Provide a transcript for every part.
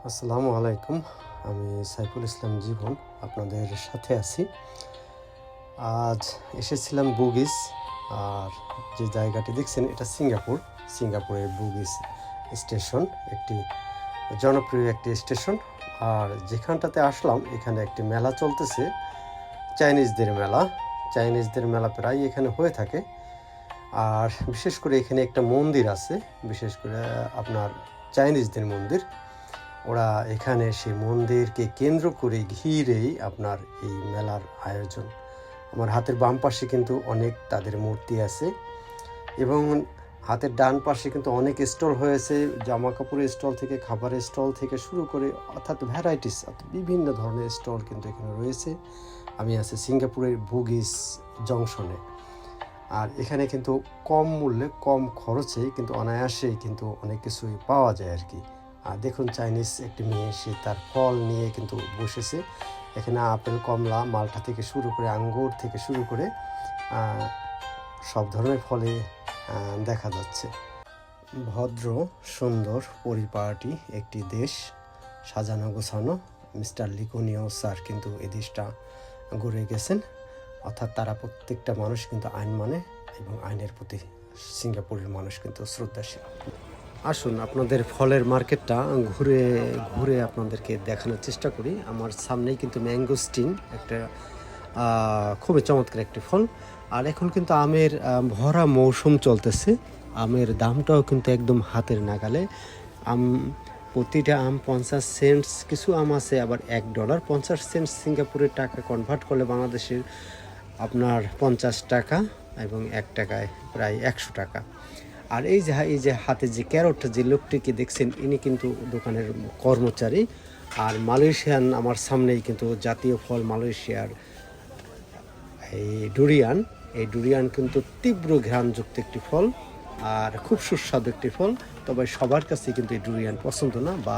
আসসালামু আলাইকুম। আমি সাইফুল ইসলাম জীবন আপনাদের সাথে আছি। আজ এসেছিলাম বুগিস। আর যে জায়গাটি দেখছেন এটা সিঙ্গাপুরের বুগিস স্টেশন, একটি জনপ্রিয় একটি স্টেশন। আর যেখানটাতে আসলাম এখানে একটি মেলা চলতেছে, চাইনিজদের মেলা প্রায় এখানে হয়ে থাকে। আর বিশেষ করে এখানে একটা মন্দির আছে, বিশেষ করে আপনার চাইনিজদের মন্দির। ওরা এখানে সেই মন্দিরকে কেন্দ্র করে ঘিরেই আপনার এই মেলার আয়োজন। আমার হাতের বাম পাশে কিন্তু অনেক তাদের মূর্তি আছে, এবং হাতের ডান পাশে কিন্তু অনেক স্টল হয়েছে, জামা কাপড়ের স্টল থেকে খাবারের স্টল থেকে শুরু করে অর্থাৎ ভ্যারাইটিস, বিভিন্ন ধরনের স্টল কিন্তু এখানে রয়েছে। আমি আছি সিঙ্গাপুরের বুগিস জংশনে। আর এখানে কিন্তু কম মূল্যে কম খরচে কিন্তু অনায়াসেই কিন্তু অনেক কিছুই পাওয়া যায় আর কি। আর দেখুন চাইনিজ একটি মেয়ে, সে তার ফল নিয়ে কিন্তু বসেছে। এখানে আপেল, কমলা, মালটা থেকে শুরু করে আঙ্গুর থেকে শুরু করে সব ধরনের ফলে দেখা যাচ্ছে। ভদ্র সুন্দর পরিপাটি একটি দেশ, সাজানো গোছানো। মিস্টার লিকোনিও স্যার কিন্তু এই দেশটা ঘুরে গেছেন। অর্থাৎ তারা প্রত্যেকটা মানুষ কিন্তু আইন মানে, এবং আইনের প্রতি সিঙ্গাপুরের মানুষ কিন্তু শ্রদ্ধাশীল। আসুন আপনাদের ফলের মার্কেটটা ঘুরে ঘুরে আপনাদেরকে দেখানোর চেষ্টা করি। আমার সামনেই কিন্তু ম্যাঙ্গোস্টিন, একটা খুবই চমৎকার একটি ফল। আর এখন কিন্তু আমের ভরা মৌসুম চলতেছে। আমের দামটাও কিন্তু একদম হাতের নাগালে। প্রতিটা আম 50 সেন্টস, কিছু আম আছে আবার $1। 50 সেন্ট সিঙ্গাপুরের টাকা কনভার্ট করলে বাংলাদেশের আপনার 50 টাকা, এবং 1 টাকায় প্রায় 100 টাকা। আর এই যে হাতে যে ক্যারটটা, যে লোকটিকে দেখছেন, ইনি কিন্তু দোকানের কর্মচারী। আর মালয়েশিয়ান, আমার সামনেই কিন্তু জাতীয় ফল মালয়েশিয়ার এই ডুরিয়ান কিন্তু তীব্র ঘ্রাণযুক্ত একটি ফল, আর খুব সুস্বাদু একটি ফল। তবে সবার কাছে কিন্তু এই ডুরিয়ান পছন্দ না, বা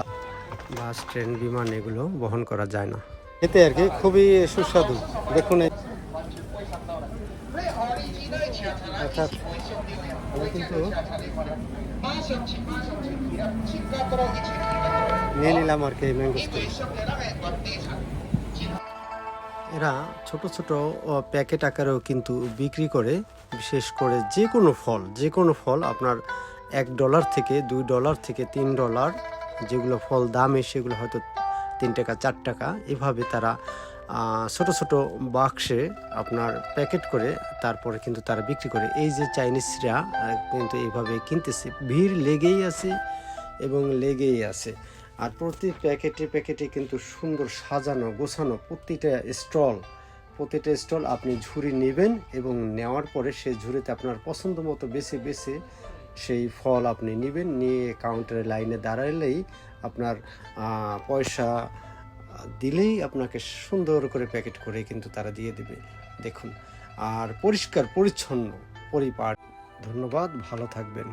বাস, ট্রেন, বিমান এগুলো বহন করা যায় না। এতে আর কি খুবই সুস্বাদু। দেখুন অর্থাৎ আমরা কিন্তু নিয়ে নিলাম আর কি ম্যাঙ্গোস্টিন। এরা ছোট ছোট প্যাকেট আকারেও কিন্তু বিক্রি করে। বিশেষ করে যে কোনো ফল আপনার $1 থেকে $2 থেকে $3, যেগুলো ফল দামে সেগুলো হয়তো 3 টাকা 4 টাকা, এভাবে তারা ছোট ছোট বাক্সে আপনার প্যাকেট করে তারপরে কিন্তু তারা বিক্রি করে। এই যে চাইনিজরা কিন্তু এইভাবে কিনতেছে, ভিড় লেগেই আছে এবং লেগেই আছে। আর প্রতি প্যাকেটে কিন্তু সুন্দর সাজানো গোছানো প্রতিটা স্টল। আপনি ঝুড়ি নেবেন, এবং নেওয়ার পরে সেই ঝুড়িতে আপনার পছন্দ মতো বেছে সেই ফল আপনি নেবেন। নিয়ে কাউন্টারে লাইনে দাঁড়ালেই আপনার পয়সা দিলেই আপনাকে সুন্দর করে প্যাকেট করে কিন্তু তারা দিয়ে দেবে। দেখুন, আর পরিষ্কার পরিচ্ছন্ন পরিপাট। ধন্যবাদ, ভালো থাকবেন।